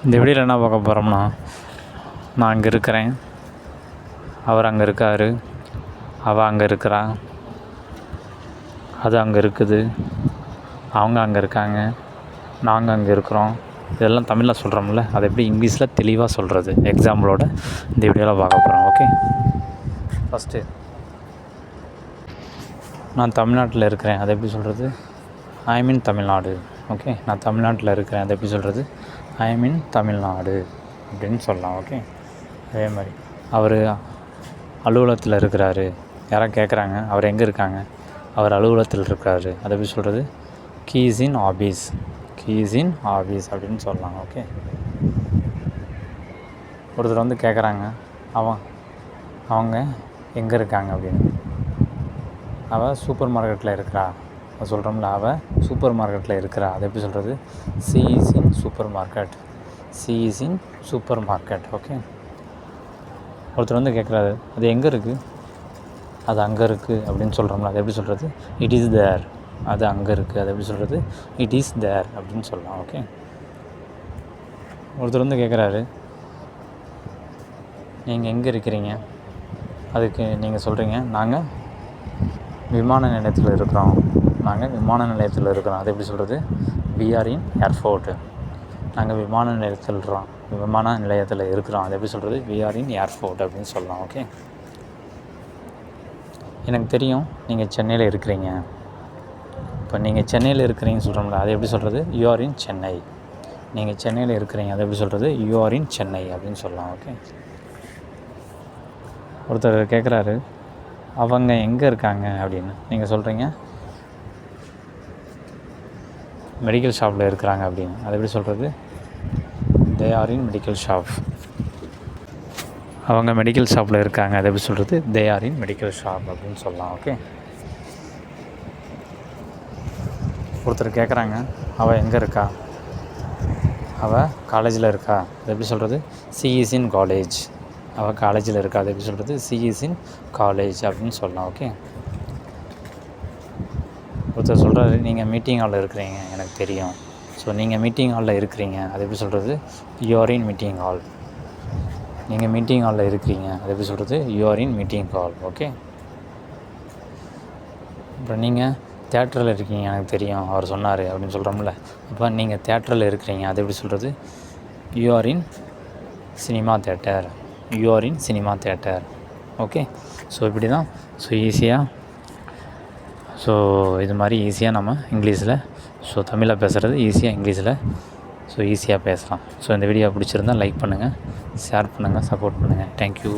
இந்த வீடியோவில் என்ன பார்க்க போகிறோம்னா, நான் அங்கே இருக்கிறேன், அவர் அங்கே இருக்கார், அவள் அங்கே இருக்கிறா, அது அங்கே இருக்குது, அவங்க அங்கே இருக்காங்க, நாங்கள் அங்கே இருக்கிறோம். இதெல்லாம் தமிழில் சொல்கிறோம்ல, அதை எப்படி இங்கிலீஷில் தெளிவாக சொல்கிறது எக்ஸாம்பிளோட இந்த வீடியோவில் பார்க்க போகிறோம். ஓகே, ஃபஸ்ட்டு நான் தமிழ்நாட்டில் இருக்கிறேன், அதை எப்படி சொல்கிறது? ஐ மீன் தமிழ்நாடு. ஓகே, நான் தமிழ்நாட்டில் இருக்கிறேன், அதை எப்படி சொல்கிறது? ஐ மீன் தமிழ்நாடு அப்படின்னு சொல்லலாம். ஓகே, அதே மாதிரி அவர் அலுவலகத்தில் இருக்கிறாரு, யாராவது கேட்குறாங்க அவர் எங்கே இருக்காங்க, அவர் அலுவலகத்தில் இருக்கிறாரு, அதை எப்படி சொல்கிறது? கீஸ் இன் ஆபீஸ், கீஸ் இன் ஆபீஸ் அப்படின்னு சொல்லலாம். ஓகே, ஒருத்தர் வந்து கேட்குறாங்க அவங்க எங்கே இருக்காங்க அப்படின்னு. அவள் சூப்பர் மார்க்கெட்டில் இருக்கிறா, அது சொல்கிறோம்ல, அவள் சூப்பர் மார்க்கெட்டில் இருக்கிறா, அதை எப்படி சொல்கிறது? C is in super market, C is in super market. Okay, ஒருத்தர் வந்து கேட்குறாரு அது எங்கே இருக்குது, அது அங்கே இருக்குது அப்படின்னு சொல்கிறோம்ல, அதை எப்படி சொல்கிறது? இட் இஸ் தேர், அது அங்கே இருக்குது, அதை எப்படி சொல்கிறது? இட் இஸ் தேர் அப்படின்னு சொல்லலாம். ஓகே, ஒருத்தர் வந்து கேட்குறாரு நீங்கள் எங்கே இருக்கிறீங்க, அதுக்கு நீங்கள் சொல்கிறீங்க நாங்கள் விமான நிலையத்தில் இருக்கிறோம், நாங்கள் விமான நிலையத்தில் இருக்கிறோம், அதை எப்படி சொல்கிறது? வி ஆர் இன் ஏர்போர்ட், நாங்கள் விமான நிலையத்தில் இருக்கிறோம், அதை எப்படி சொல்கிறது? வி ஆர் இன் ஏர்போர்ட் அப்படின்னு சொல்லலாம். ஓகே, எனக்கு தெரியும் நீங்கள் சென்னையில் இருக்கிறீங்க, இப்போ நீங்கள் சென்னையில் இருக்கிறீங்கன்னு சொல்கிறோம்ல, அதை எப்படி சொல்கிறது? யூ ஆர் இன் சென்னை, நீங்கள் சென்னையில் இருக்கிறீங்க, அதை எப்படி சொல்கிறது? யூ ஆர் இன் சென்னை அப்படின்னு சொல்லலாம். ஓகே, ஒருத்தர் கேட்குறாரு அவங்க எங்கே இருக்காங்க அப்படின்னு, நீங்கள் சொல்கிறீங்க மெடிக்கல் ஷாப்பில் இருக்கிறாங்க அப்படின்னு, அதை எப்படி சொல்கிறது? They are in medical shop, அவங்க மெடிக்கல் ஷாப்பில் இருக்காங்க, அதை எப்படி சொல்கிறது? They are in medical shop அப்படின்னு சொல்லலாம். ஓகே, ஒருத்தர் கேட்குறாங்க அவள் எங்கே இருக்கா, அவள் காலேஜில் இருக்கா, அதை எப்படி சொல்கிறது? சி இஸ் இன் காலேஜ், அவள் காலேஜில் இருக்கா, அதை எப்படி சொல்கிறது? சி இஸ் இன் காலேஜ் அப்படின்னு சொல்லலாம். ஓகே, ஒருத்தர் சொல்கிறாரு நீங்கள் மீட்டிங் ஹாலில் இருக்கிறீங்க எனக்கு தெரியும், ஸோ நீங்கள் மீட்டிங் ஹாலில் இருக்கிறீங்க, அதை எப்படி சொல்கிறது? You are in meeting hall, நீங்கள் மீட்டிங் ஹாலில் இருக்கிறீங்க, அதை எப்படி சொல்கிறது? You are in meeting hall. Okay, அப்புறம் நீங்கள் தேட்டரில் இருக்கீங்க எனக்கு தெரியும் அவர் சொன்னார் அப்படின்னு சொல்கிறோம்ல, அப்போ நீங்கள் தேட்டரில் இருக்கிறீங்க, அதை எப்படி சொல்கிறது? You are in cinema theatre, you are in cinema theatre. Okay, so இப்படி தான், ஸோ ஈஸியாக, ஸோ இது மாதிரி ஈஸியாக நம்ம இங்கிலீஷில், ஸோ தமிழில் பேசுகிறது ஈஸியாக இங்கிலீஷில் ஸோ ஈஸியாக பேசலாம். ஸோ இந்த வீடியோ பிடிச்சிருந்தால் லைக் பண்ணுங்கள், ஷேர் பண்ணுங்கள், சப்போர்ட் பண்ணுங்கள். தேங்க்யூ.